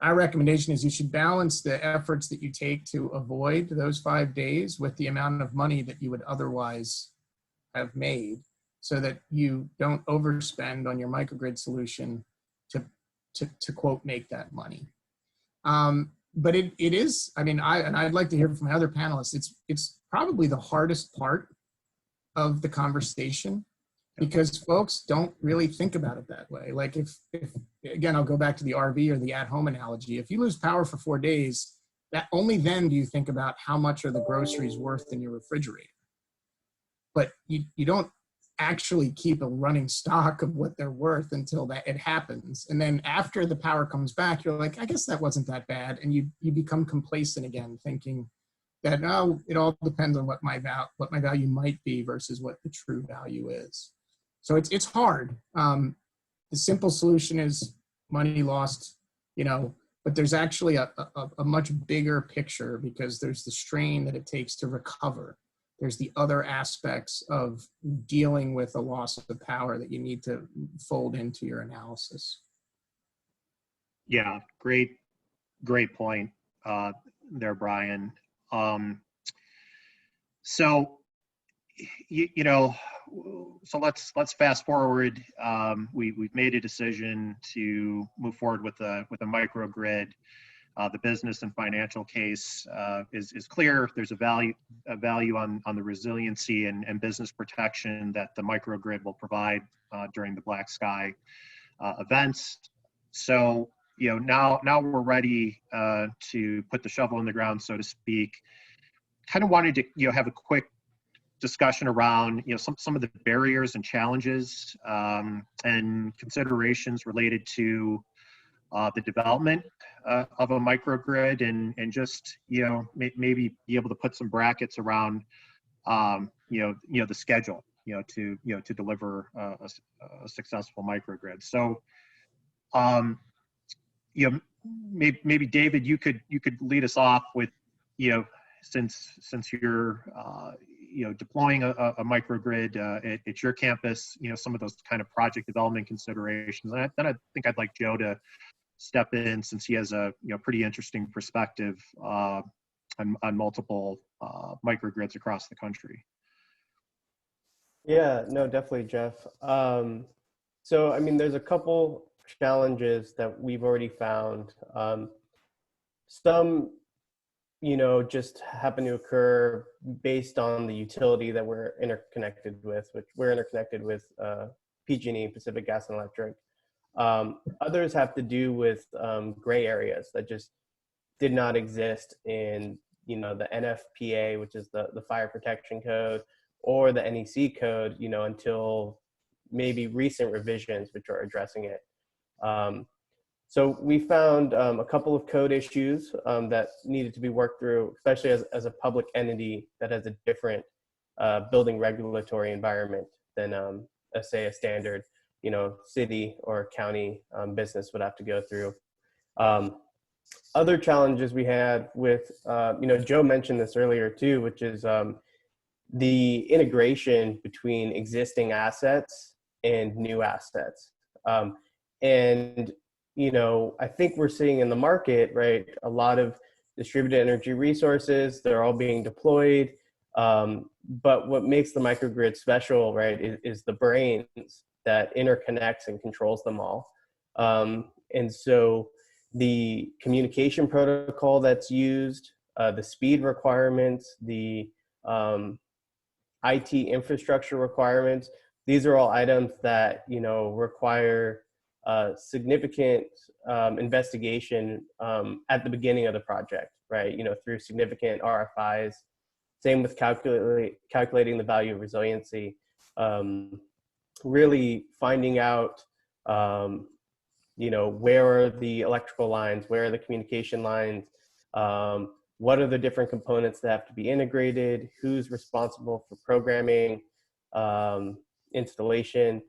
our recommendation is you should balance the efforts that you take to avoid those 5 days with the amount of money that you would otherwise have made, so that you don't overspend on your microgrid solution to quote, make that money. But it is, I mean, I'd like to hear from my other panelists, it's probably the hardest part of the conversation, because folks don't really think about it that way. Like if again, I'll go back to the RV or the at-home analogy. If you lose power for 4 days, that only then do you think about how much are the groceries worth in your refrigerator. But you don't actually keep a running stock of what they're worth until that it happens. And then after the power comes back, you're like, I guess that wasn't that bad. And you become complacent again, thinking that, oh, it all depends on what my value might be versus what the true value is. So it's hard. The simple solution is money lost, but there's actually a much bigger picture, because there's the strain that it takes to recover. There's the other aspects of dealing with a loss of power that you need to fold into your analysis. Yeah, great point there, Brian. So let's fast forward. We've made a decision to move forward with a microgrid. The business and financial case is clear. There's a value on the resiliency and business protection that the microgrid will provide during the black sky events. So now we're ready to put the shovel in the ground, so to speak. Kind of wanted to have a quick discussion around some of the barriers and challenges and considerations related to the development of a microgrid, and just maybe be able to put some brackets around the schedule to deliver a successful microgrid. So maybe David, you could lead us off with since you're deploying a microgrid at your campus, some of those kind of project development considerations. And then I think I'd like Joe to step in, since he has a pretty interesting perspective on multiple microgrids across the country. Yeah, no, definitely, Jeff. So, I mean, there's a couple challenges that we've already found. Some, just happen to occur based on the utility that we're interconnected with, which we're interconnected with PG&E, Pacific Gas and Electric. Others have to do with gray areas that just did not exist in, the NFPA, which is the fire protection code, or the NEC code, until maybe recent revisions, which are addressing it. So we found a couple of code issues that needed to be worked through, especially as a public entity that has a different building regulatory environment than, let's say, a standard city or county business would have to go through. Other challenges we had with, Joe mentioned this earlier too, which is the integration between existing assets and new assets. And, I think we're seeing in the market, right, a lot of distributed energy resources, they're all being deployed. But what makes the microgrid special, right, is the brains that interconnects and controls them all. And so the communication protocol that's used, the speed requirements, the IT infrastructure requirements, these are all items that, require significant investigation at the beginning of the project, right? Through significant RFIs. Same with calculating the value of resiliency. Really finding out, where are the electrical lines, where are the communication lines, what are the different components that have to be integrated, who's responsible for programming, installation.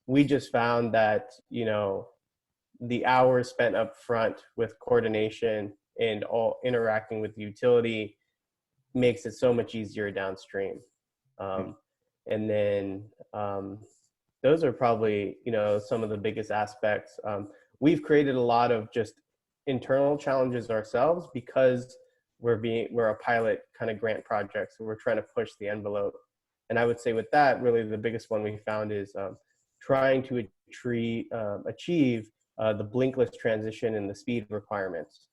We just found that, the hours spent up front with coordination and all interacting with the utility makes it so much easier downstream. And then those are probably, some of the biggest aspects. We've created a lot of just internal challenges ourselves because we're a pilot kind of grant project. So we're trying to push the envelope. And I would say with that, really the biggest one we found is trying to achieve the blinkless transition and the speed requirements,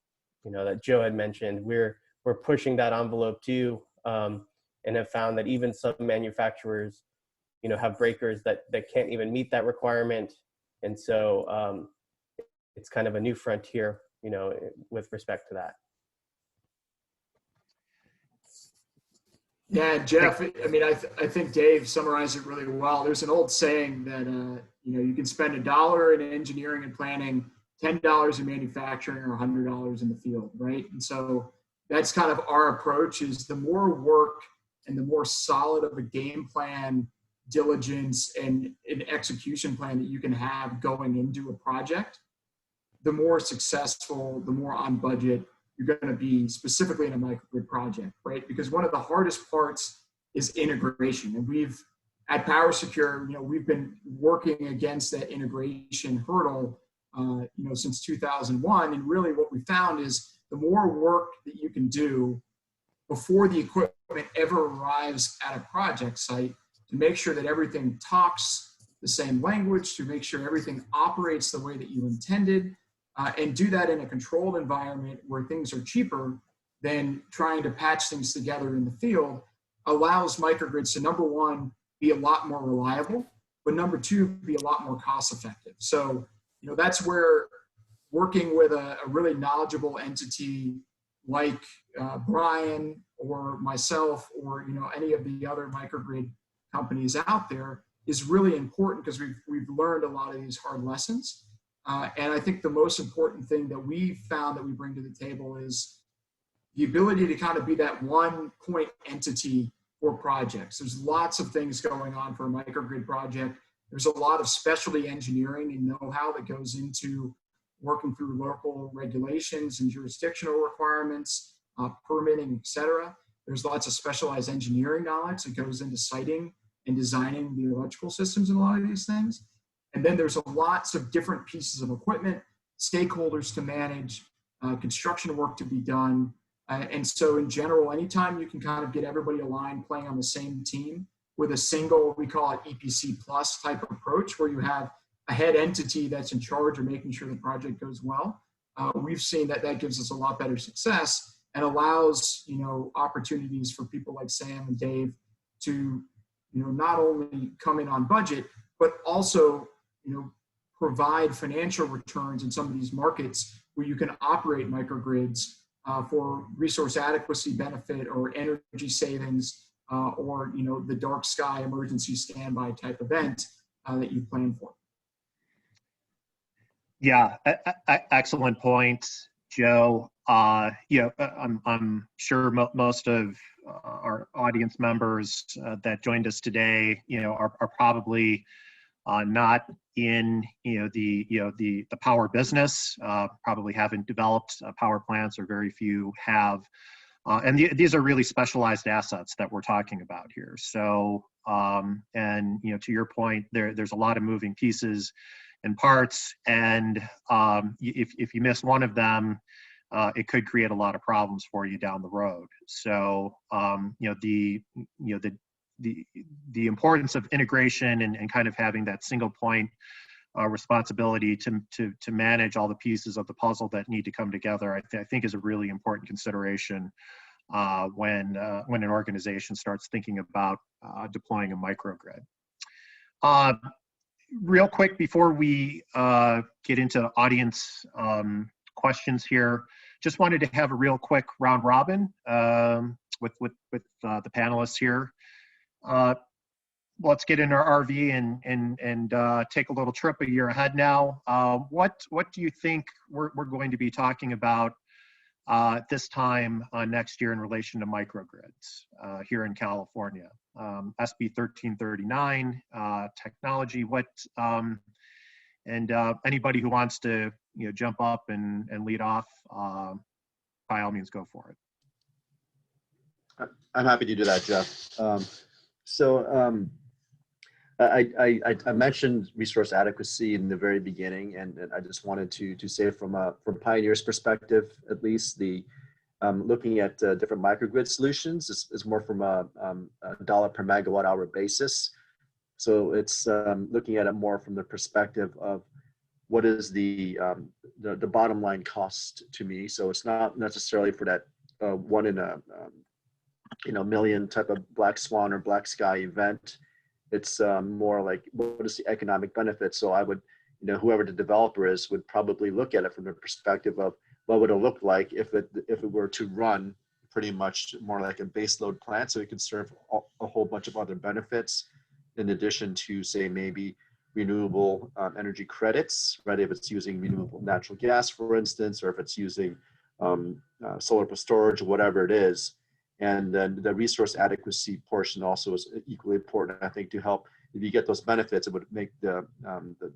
that Joe had mentioned. We're pushing that envelope too, and have found that even some manufacturers, have breakers that can't even meet that requirement. And so it's kind of a new frontier, with respect to that. Yeah, Jeff, I think Dave summarized it really well. There's an old saying that, you can spend $1 in engineering and planning, $10 in manufacturing, or $100 in the field, right? And so that's kind of our approach, is the more work and the more solid of a game plan, diligence, and an execution plan that you can have going into a project, the more successful, the more on budget you're going to be, specifically in a microgrid project, right? Because one of the hardest parts is integration. And we've, at PowerSecure, we've been working against that integration hurdle, since 2001. And really what we found is the more work that you can do before the equipment ever arrives at a project site to make sure that everything talks the same language, to make sure everything operates the way that you intended, and do that in a controlled environment where things are cheaper than trying to patch things together in the field, allows microgrids to, number one, be a lot more reliable, but number two, be a lot more cost effective. So, that's where working with a really knowledgeable entity like Brian or myself, or any of the other microgrid companies out there, is really important, because we've learned a lot of these hard lessons. And I think the most important thing that we found that we bring to the table is the ability to kind of be that one point entity for projects. There's lots of things going on for a microgrid project. There's a lot of specialty engineering and know-how that goes into working through local regulations and jurisdictional requirements, permitting, et cetera. There's lots of specialized engineering knowledge that goes into siting and designing the electrical systems in a lot of these things. And then there's lots of different pieces of equipment, stakeholders to manage, construction work to be done. And so in general, anytime you can kind of get everybody aligned, playing on the same team with a single, we call it EPC plus type of approach, where you have a head entity that's in charge of making sure the project goes well, we've seen that gives us a lot better success and allows, opportunities for people like Sam and Dave to, not only come in on budget, but also, provide financial returns in some of these markets where you can operate microgrids for resource adequacy benefit, or energy savings, or the dark sky emergency standby type event that you plan for. Yeah, excellent point, Joe. I'm sure most of our audience members that joined us today, are probably not in the power business, probably haven't developed power plants, or very few have, and these are really specialized assets that we're talking about here. So and to your point, there's a lot of moving pieces and parts, and if you miss one of them, it could create a lot of problems for you down the road. So, the importance of integration and kind of having that single point responsibility to manage all the pieces of the puzzle that need to come together, I think is a really important consideration when an organization starts thinking about deploying a microgrid. Real quick before we get into audience questions here, just wanted to have a real quick round robin with the panelists here. Let's get in our RV and take a little trip a year ahead now. What do you think we're going to be talking about this time next year in relation to microgrids here in California? SB 1339, technology, and anybody who wants to jump up and lead off, by all means, go for it. I'm happy to do that, Jeff. I mentioned resource adequacy in the very beginning, and I just wanted to say from Pioneer's perspective, at least, the looking at different microgrid solutions is more from a dollar per megawatt hour basis. So it's looking at it more from the perspective of what is the bottom line cost to me. So it's not necessarily for that one in a million type of black swan or black sky event. It's more like, what is the economic benefit? So I would, whoever the developer is would probably look at it from the perspective of what would it look like if it were to run pretty much more like a base load plant, so it could serve a whole bunch of other benefits in addition to, say, maybe renewable energy credits, right? If it's using renewable natural gas, for instance, or if it's using solar for storage, whatever it is. And then the resource adequacy portion also is equally important, I think, to help. If you get those benefits, it would make the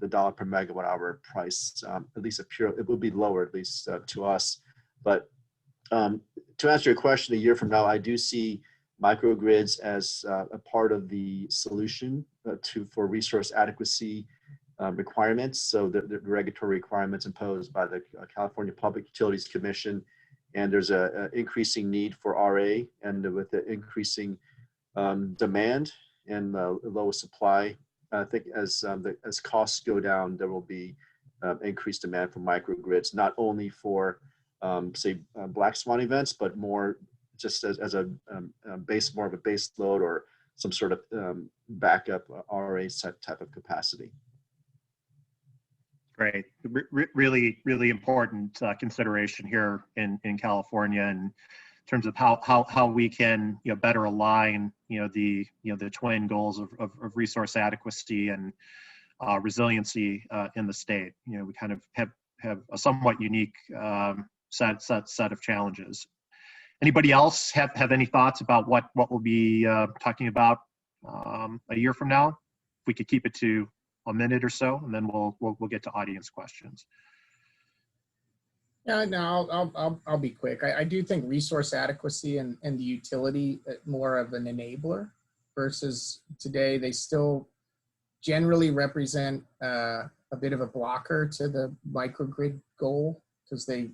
dollar per megawatt hour price at least it would be lower, at least to us. But to answer your question, a year from now, I do see microgrids as a part of the solution for resource adequacy requirements. So the regulatory requirements imposed by the California Public Utilities Commission. And there's a increasing need for RA, and with the increasing demand and low supply, I think as costs go down, there will be increased demand for microgrids, not only for say black swan events, but more just as a more of a base load or some sort of backup RA type of capacity. Great. Really, really important consideration here in California in terms of how we can better align the twin goals of resource adequacy and resiliency in the state. We kind of have a somewhat unique set of challenges. Anybody else have any thoughts about what we'll be talking about a year from now? If we could keep it to a minute or so, and then we'll get to audience questions. Yeah, no, I'll be quick. I do think resource adequacy and the utility more of an enabler versus today. They still generally represent a bit of a blocker to the microgrid goal because they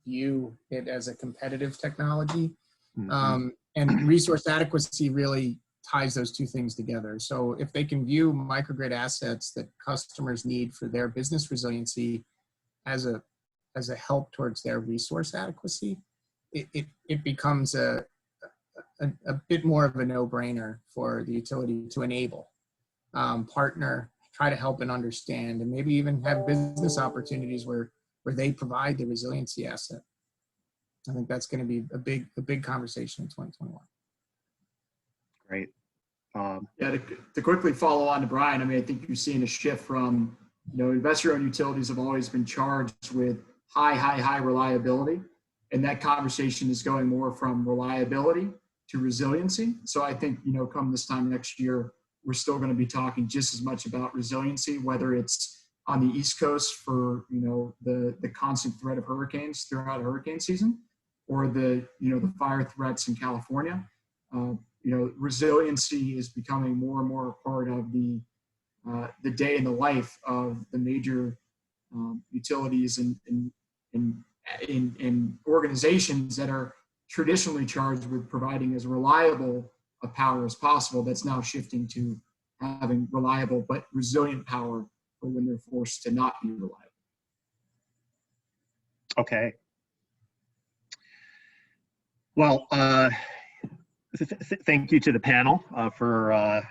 view it as a competitive technology. Mm-hmm. And resource adequacy really ties those two things together. So if they can view microgrid assets that customers need for their business resiliency as a help towards their resource adequacy, it becomes a bit more of a no-brainer for the utility to enable, partner, try to help and understand, and maybe even have business opportunities where they provide the resiliency asset. I think that's going to be a big conversation in 2021. Great. Yeah, to quickly follow on to Brian, I mean, I think you're seeing a shift from, investor-owned utilities have always been charged with high reliability. And that conversation is going more from reliability to resiliency. So I think, come this time next year, we're still going to be talking just as much about resiliency, whether it's on the East Coast for, the constant threat of hurricanes throughout a hurricane season, or the fire threats in California. Resiliency is becoming more and more a part of the day in the life of the major utilities and in organizations that are traditionally charged with providing as reliable a power as possible, that's now shifting to having reliable but resilient power for when they're forced to not be reliable. Okay. Well, thank you to the panel for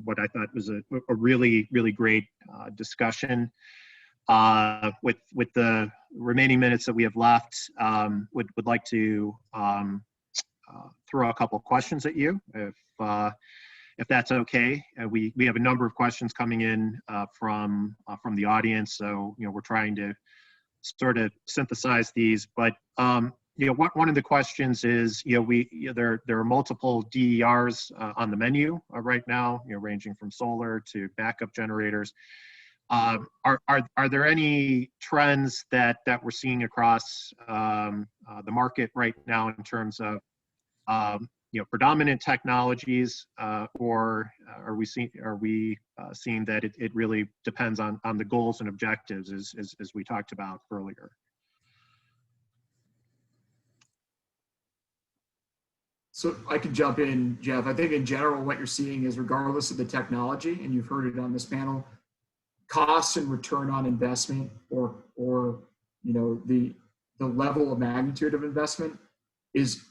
what I thought was a really, really great discussion. With the remaining minutes that we have left, would like to throw a couple of questions at you, if that's okay. We have a number of questions coming in from the audience, so we're trying to sort of synthesize these. But one of the questions is, there are multiple DERs on the menu right now, ranging from solar to backup generators. Are there any trends that we're seeing across the market right now in terms of predominant technologies, or are we seeing that it really depends on the goals and objectives as we talked about earlier? So I could jump in, Jeff. I think in general, what you're seeing is, regardless of the technology, and you've heard it on this panel, costs and return on investment, or the level of magnitude of investment, is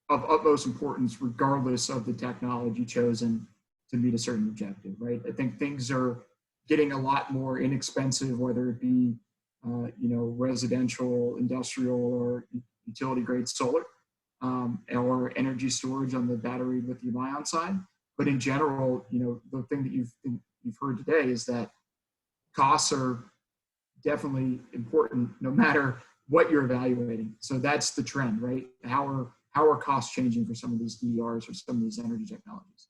of utmost importance, regardless of the technology chosen to meet a certain objective, right? I think things are getting a lot more inexpensive, whether it be residential, industrial, or utility grade solar, or energy storage on the battery lithium-ion side. But in general, the thing that you've heard today is that costs are definitely important, no matter what you're evaluating. So that's the trend, right? How are costs changing for some of these DERs or some of these energy technologies?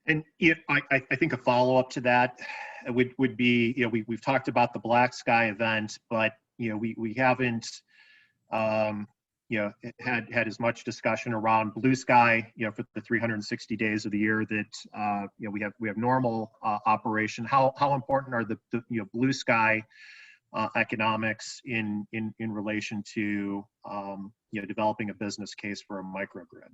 And I think a follow-up to that would be, we've talked about the Black Sky event, but we haven't had as much discussion around Blue Sky, for the 360 days of the year that we have normal operation. How important are the Blue Sky economics in relation to developing a business case for a microgrid?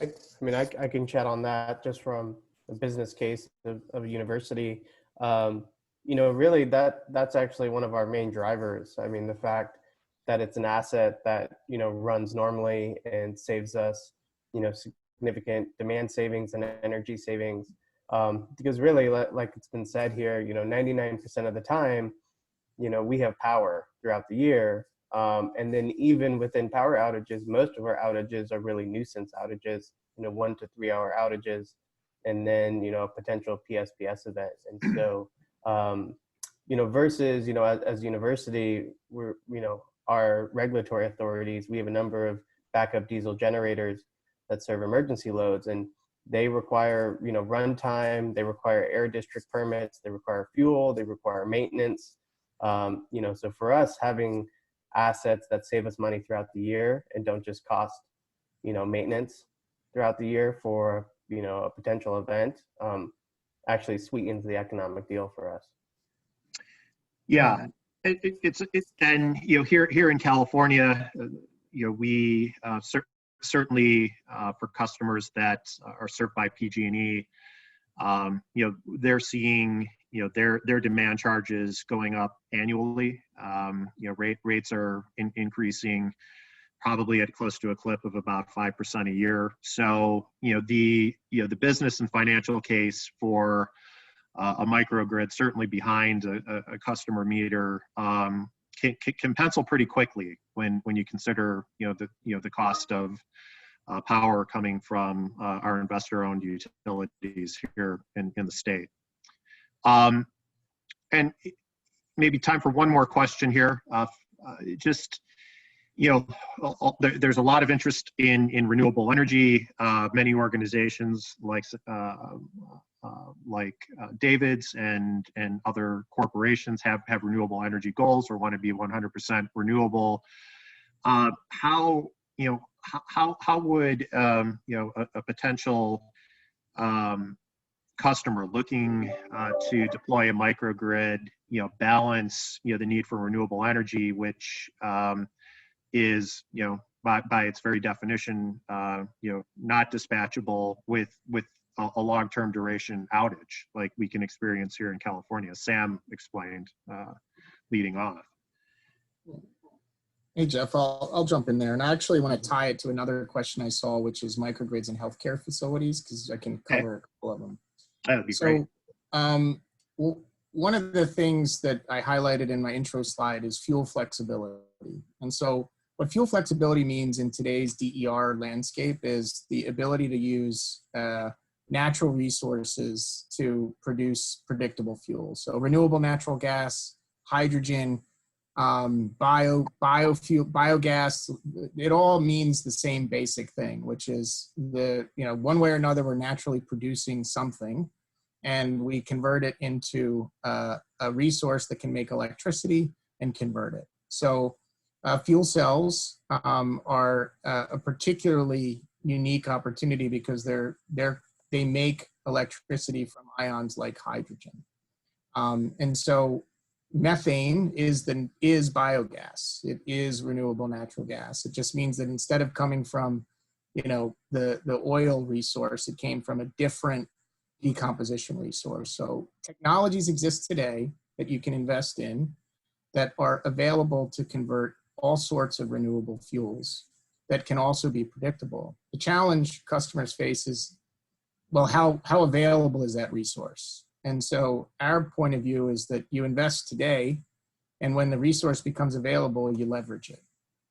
I can chat on that just from a business case of a university. Really that's actually one of our main drivers. I mean, the fact that it's an asset that, runs normally and saves us, significant demand savings and energy savings. Because really, like it's been said here, 99% of the time, we have power throughout the year. And then even within power outages, most of our outages are really nuisance outages, 1 to 3 hour outages, and then, potential PSPS events. And so, versus, as a university, we're, our regulatory authorities, we have a number of backup diesel generators that serve emergency loads, and they require, runtime, they require air district permits, they require fuel, they require maintenance. So for us, having assets that save us money throughout the year and don't just cost, maintenance throughout the year for, a potential event, actually sweetens the economic deal for us. Yeah, it's and here in California, we certainly for customers that are served by PG&E, they're seeing their demand charges going up annually. Rates are increasing probably at close to a clip of about 5% a year. So the business and financial case for a microgrid, certainly behind a customer meter, can pencil pretty quickly when you consider the cost of power coming from our investor-owned utilities here in the state. And maybe time for one more question here. There's a lot of interest in renewable energy. Many organizations like David's and other corporations have renewable energy goals or want to be 100% renewable. How would a potential customer looking to deploy a microgrid, balance, the need for renewable energy, which is, by its very definition, not dispatchable with a long-term duration outage like we can experience here in California. Sam explained leading off. Hey, Jeff, I'll jump in there. And I actually want to tie it to another question I saw, which is microgrids in healthcare facilities, because I can cover a couple of them. That would be great. Well, one of the things that I highlighted in my intro slide is fuel flexibility. And so what fuel flexibility means in today's DER landscape is the ability to use natural resources to produce predictable fuels. So renewable natural gas, hydrogen, biofuel, biogas, it all means the same basic thing, which is one way or another, we're naturally producing something and we convert it into a resource that can make electricity and convert it. So fuel cells are a particularly unique opportunity because they make electricity from ions like hydrogen. And so methane is biogas. It is renewable natural gas. It just means that instead of coming from, the oil resource, it came from a different decomposition resource. So technologies exist today that you can invest in that are available to convert all sorts of renewable fuels that can also be predictable. The challenge customers face is, well, how available is that resource? And so our point of view is that you invest today, and when the resource becomes available, you leverage it,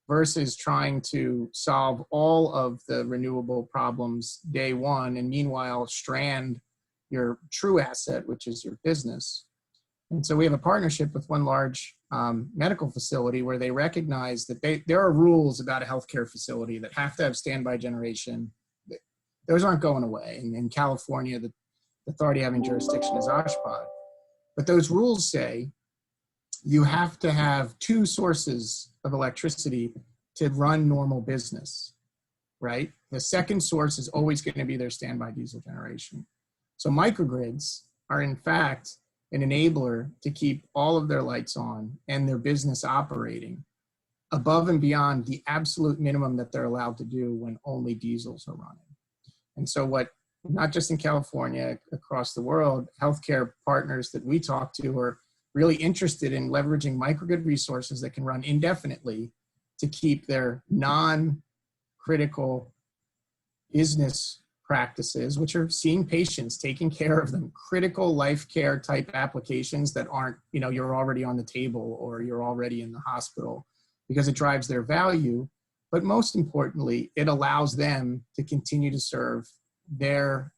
versus trying to solve all of the renewable problems day one, and meanwhile strand your true asset, which is your business. And so we have a partnership with one large medical facility where they recognize that there are rules about a healthcare facility that have to have standby generation. Those aren't going away. And in California, the authority having jurisdiction is OSHPD. But those rules say you have to have two sources of electricity to run normal business, right? The second source is always going to be their standby diesel generation. So microgrids are in fact an enabler to keep all of their lights on and their business operating above and beyond the absolute minimum that they're allowed to do when only diesels are running. And so what, not just in California, across the world, healthcare partners that we talk to are really interested in leveraging microgrid resources that can run indefinitely to keep their non-critical business practices, which are seeing patients, taking care of them, critical life care type applications that aren't, you're already on the table or you're already in the hospital, because it drives their value. But most importantly, it allows them to continue to serve their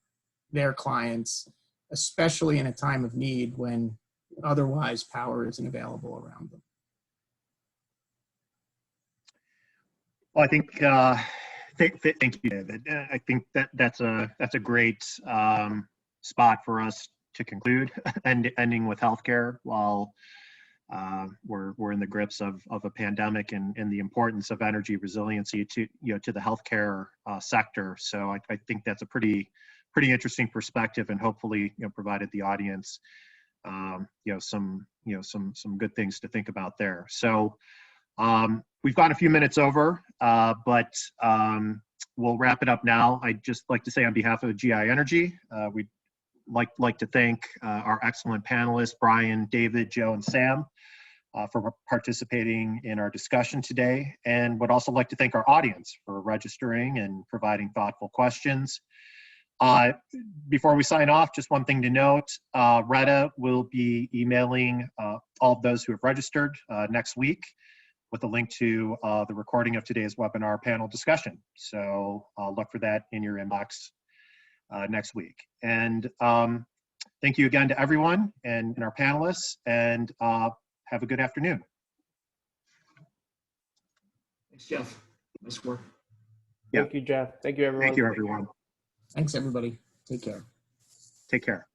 clients, especially in a time of need when otherwise power isn't available around them. Well, I think, thank you, David. I think that's a great spot for us to conclude, ending with healthcare while we're in the grips of a pandemic and the importance of energy resiliency to the healthcare sector. So I think that's a pretty interesting perspective, and hopefully provided the audience some good things to think about there. So we've gone a few minutes over, but we'll wrap it up now. I'd just like to say on behalf of GI Energy, we'd like to thank our excellent panelists, Brian, David, Joe, and Sam, for participating in our discussion today, and would also like to thank our audience for registering and providing thoughtful questions. Before we sign off, just one thing to note, Retta will be emailing all of those who have registered next week with a link to the recording of today's webinar panel discussion. So look for that in your inbox next week. And thank you again to everyone and our panelists, and have a good afternoon. Thanks, Jeff. Nice work. Thank you, Jeff. Thank you, everyone. Thank you, everyone. Thanks, everybody. Take care. Take care.